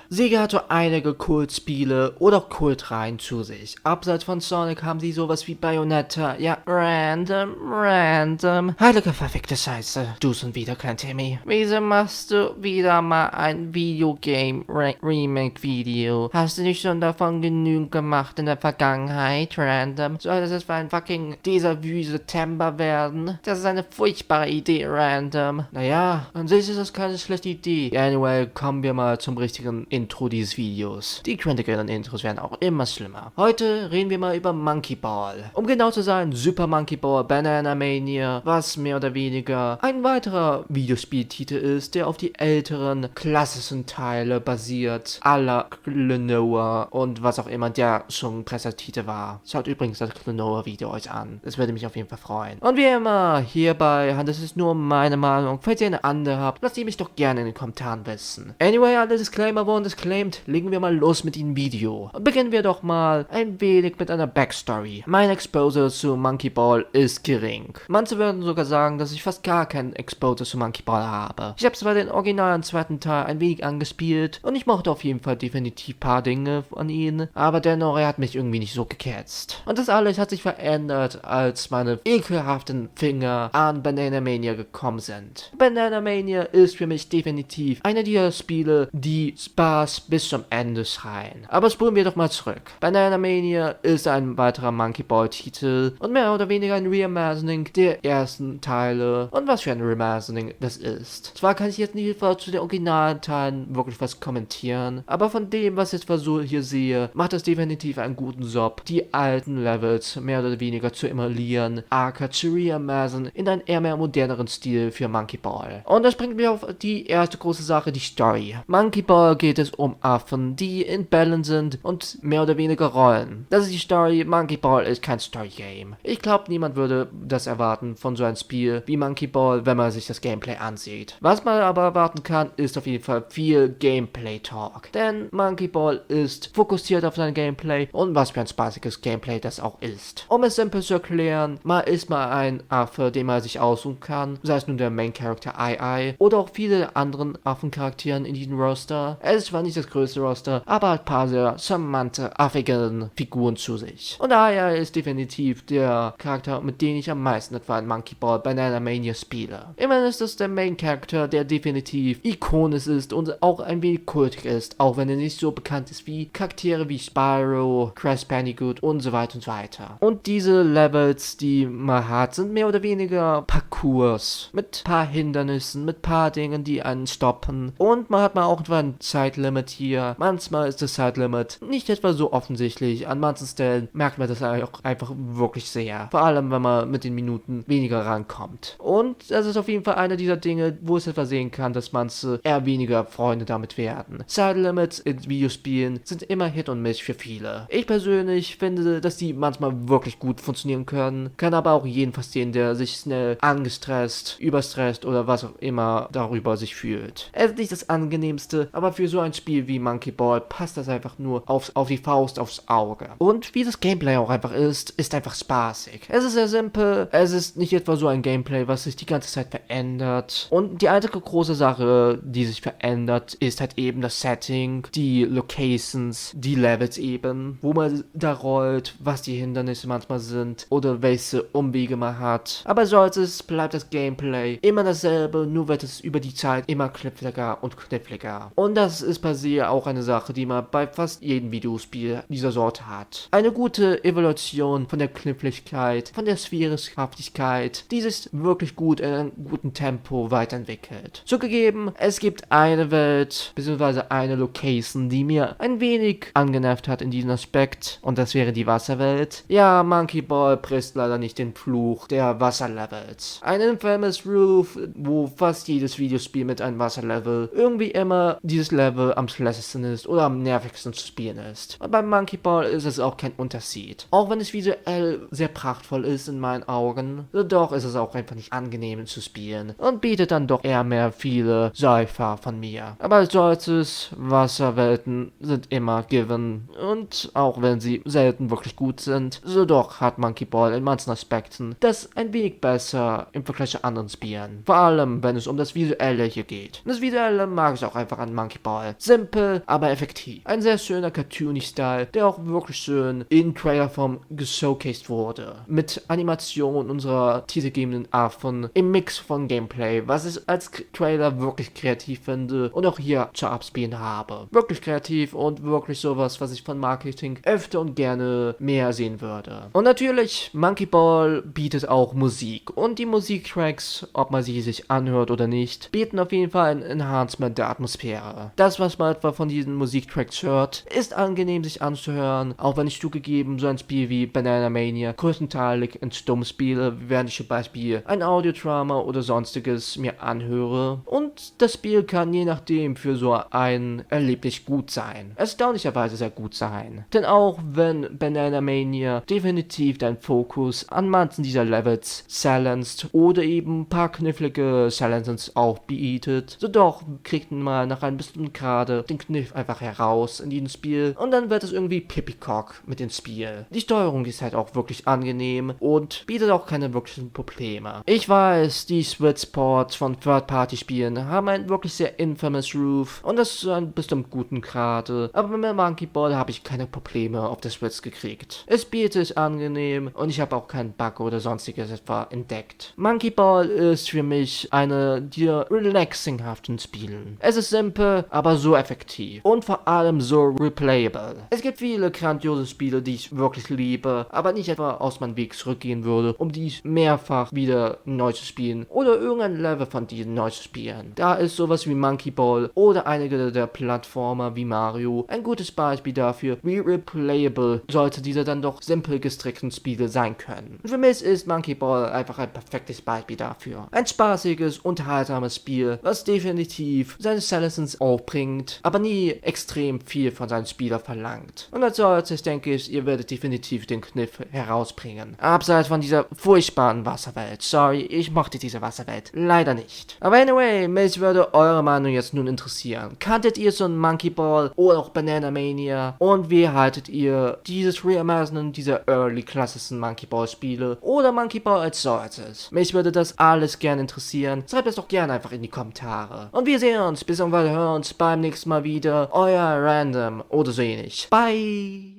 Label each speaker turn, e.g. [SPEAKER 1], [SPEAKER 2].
[SPEAKER 1] Sega hat so einige Kultspiele oder auch Kultreihen zu sich. Abseits von Sonic haben sie sowas wie Bayonetta, ja, random. Heilige verfickte Scheiße, du's und wieder, Klein Timmy. Wieso machst du wieder mal ein Videogame-Remake-Video? Hast du nicht schon davon genügend gemacht in der Vergangenheit, random? Soll das jetzt für ein fucking Déjà-vu September werden? Das ist eine furchtbare Idee, random. Naja, an sich ist das keine schlechte Idee. Anyway, kommen wir mal zum richtigen Intro dieses Videos. Die quentigeren Intros werden auch immer schlimmer. Heute reden wir mal über Monkey Ball. Um genau zu sein, Super Monkey Ball Banana Mania, was mehr oder weniger ein weiterer Videospieltitel ist, der auf die älteren klassischen Teile basiert, à la Klonoa und was auch immer der schon Pressetitel war. Schaut übrigens das Klonoa Video euch an. Das würde mich auf jeden Fall freuen. Und wie immer, hierbei handelt es nur um meine Meinung. Falls ihr eine andere habt, lasst ihr mich doch gerne in den Kommentaren wissen. Anyway, alle Disclaimer wurden disclaimed. Legen wir mal los mit dem Video. Und beginnen wir doch mal ein wenig mit einer Backstory. Mein Exposure zu Monkey Ball ist gering. Manche würden sogar sagen, dass ich fast gar keinen Exposure zu Monkey Ball habe. Ich habe zwar den originalen zweiten Teil ein wenig angespielt und ich mochte auf jeden Fall definitiv ein paar Dinge von ihm, aber dennoch, er hat mich irgendwie nicht so gecatcht. Und das alles hat sich verändert, als meine ekelhaften Finger an Banana Mania gekommen sind. Banana Mania ist für mich definitiv einer dieser Spiele, die Spaß bis zum Ende schreien. Aber spulen wir doch mal zurück. Banana Mania ist ein weiterer Monkey Ball Titel und mehr oder weniger ein Reimagining der ersten Teile. Und was für ein Reimagining das ist. Zwar kann ich jetzt nicht zu den originalen Teilen wirklich was kommentieren, aber von dem, was ich jetzt so hier sehe, macht das definitiv einen guten Job, die alten Levels mehr oder weniger zu emulieren, aka zu reimaginen in einen eher mehr moderneren Stil für Monkey Ball. Und das bringt mich auf die erste große Sache, die Story. Monkey Ball geht es um Affen, die in Bällen sind und mehr oder weniger rollen. Das ist die Story. Monkey Ball ist kein Story-Game. Ich glaube, niemand würde das erwarten von so einem Spiel wie Monkey Ball, wenn man sich das Gameplay ansieht. Was man aber erwarten kann, ist auf jeden Fall viel Gameplay-Talk. Denn Monkey Ball ist fokussiert auf sein Gameplay und was für ein spaßiges Gameplay das auch ist. Um es simpel zu erklären, man ist mal ein Affe, den man sich aussuchen kann, sei es nun der Main-Character Ai oder auch viele anderen Affencharakteren in diesem Roster. Es ist zwar nicht das größte Roster, aber ein paar sehr charmante, affige Figuren zu sich. Und Ai ist definitiv der Charakter, mit dem ich am meisten etwa in Monkey Ball Banana Mania spiele. Immerhin ist es der Main-Character, der definitiv ikonisch ist und auch ein wenig kultig ist, auch wenn er nicht so bekannt ist wie Charaktere wie Spyro, Crash Bandicoot und so weiter und so weiter. Und diese Levels, die man hat, sind mehr oder weniger Parcours mit paar Hindernissen, mit paar Dingen, die einen stoppen. Und man hat mal auch etwa ein Zeitlimit hier. Manchmal ist das Zeitlimit nicht etwa so offensichtlich. An manchen Stellen merkt man das auch einfach wirklich sehr. Vor allem, wenn man mit den Minuten weniger rankommt. Und das ist auf jeden Fall einer dieser Dinge, wo es etwa sehen kann, dass manche eher weniger Freunde damit werden. Zeitlimits in Videospielen sind immer Hit und Miss für viele. Ich persönlich finde, dass die manchmal wirklich gut funktionieren können, kann aber auch jeden verstehen, der sich schnell angestresst, überstresst oder was auch immer darüber sich fühlt. Es ist nicht das angenehmste, aber für so ein Spiel wie Monkey Ball passt das einfach nur auf die Faust aufs Auge. Und wie das Gameplay auch einfach ist einfach spaßig. Es ist sehr simpel, es ist nicht etwa so ein Gameplay, was sich die ganze Zeit verändert. Und die einzige große Sache, die sich verändert, ist halt eben das Setting, die Locations, die Levels eben, wo man da rollt, was die Hindernisse manchmal sind oder welche Umwege man hat. Aber sonst bleibt das Gameplay immer dasselbe, nur wird es über die Zeit immer kniffliger und kniffliger. Und das ist per se auch eine Sache, die man bei fast jedem Videospiel dieser Sorte hat. Eine gute Evolution von der Kniffligkeit, von der Schwierigkeitshaftigkeit, die sich wirklich gut in einem guten Tempo weiterentwickelt. Zugegeben, es gibt eine Welt, beziehungsweise eine Location, die mir ein wenig angenervt hat in diesem Aspekt, und das wäre die Wasserwelt. Ja, Monkey Ball bricht leider nicht den Fluch der Wasserlevels. Ein Infamous Roof, wo fast jedes Videospiel mit einem Wasserlevel irgendwie immer dieses Level am schlechtesten ist oder am nervigsten zu spielen ist. Und beim Monkey Ball ist es auch kein Unterschied. Auch wenn es visuell sehr prachtvoll ist in meinen Augen, so doch ist es auch einfach nicht angenehm zu spielen und bietet dann doch eher mehr viele Säufer von mir. Aber als solches, Wasserwelten sind immer given und auch wenn sie selten wirklich gut sind, so doch hat Monkey Ball in manchen Aspekten das ein wenig besser im Vergleich zu anderen Spielen. Vor allem, wenn es um das Visuelle hier geht. Und das Visuelle mag ich auch einfach an Monkey Ball. Ball. Simpel, aber effektiv. Ein sehr schöner Cartoony-Style, der auch wirklich schön in Trailerform geshowcased wurde. Mit Animation unserer titelgebenden Art von im Mix von Gameplay, was ich als Trailer wirklich kreativ finde und auch hier zu abspielen habe. Wirklich kreativ und wirklich sowas, was ich von Marketing öfter und gerne mehr sehen würde. Und natürlich, Monkey Ball bietet auch Musik. Und die Musiktracks, ob man sie sich anhört oder nicht, bieten auf jeden Fall ein Enhancement der Atmosphäre. Das, was man etwa von diesen Musiktracks hört, ist angenehm sich anzuhören, auch wenn ich zugegeben so ein Spiel wie Banana Mania größtenteilig in Stumm spiele, während ich zum Beispiel ein Audiodrama oder sonstiges mir anhöre. Und das Spiel kann je nachdem für so ein Erlebnis gut sein. Erstaunlicherweise sehr gut sein. Denn auch wenn Banana Mania definitiv deinen Fokus an manchen dieser Levels silenced oder eben ein paar knifflige Silences auch bietet, so doch kriegt man mal nach einem bestimmten Grade den Kniff einfach heraus in diesem Spiel und dann wird es irgendwie Pipicock mit dem Spiel. Die Steuerung ist halt auch wirklich angenehm und bietet auch keine wirklichen Probleme. Ich weiß, die Switch-Ports von Third-Party-Spielen haben einen wirklich sehr infamous Roof und das zu einem bestimmt guten Grade, aber mit Monkey Ball habe ich keine Probleme auf der Switch gekriegt. Es bietet angenehm und ich habe auch keinen Bug oder sonstiges etwa entdeckt. Monkey Ball ist für mich eine der relaxinghaften Spielen. Es ist simpel, aber so effektiv und vor allem so replayable. Es gibt viele grandiose Spiele, die ich wirklich liebe, aber nicht etwa aus meinem Weg zurückgehen würde, um die mehrfach wieder neu zu spielen oder irgendein Level von diesen neu zu spielen. Da ist sowas wie Monkey Ball oder einige der Plattformer wie Mario ein gutes Beispiel dafür, wie replayable sollte diese dann doch simpel gestrickten Spiele sein können. Und für mich ist Monkey Ball einfach ein perfektes Beispiel dafür. Ein spaßiges, unterhaltsames Spiel, was definitiv seine Silences aufbringt, aber nie extrem viel von seinen Spielern verlangt. Und als solches denke ich, ihr werdet definitiv den Kniff herausbringen. Abseits von dieser furchtbaren Wasserwelt. Sorry, ich mochte diese Wasserwelt leider nicht. Aber anyway, mich würde eure Meinung jetzt nun interessieren. Kanntet ihr so ein Monkey Ball oder auch Banana Mania? Und wie haltet ihr dieses Reimagining dieser Early klassischen Monkey Ball Spiele oder Monkey Ball als solches? Mich würde das alles gerne interessieren. Schreibt es doch gerne einfach in die Kommentare. Und wir sehen uns, bis und wir hören uns beim nächsten Mal wieder. Euer Random oder so ähnlich. Bye!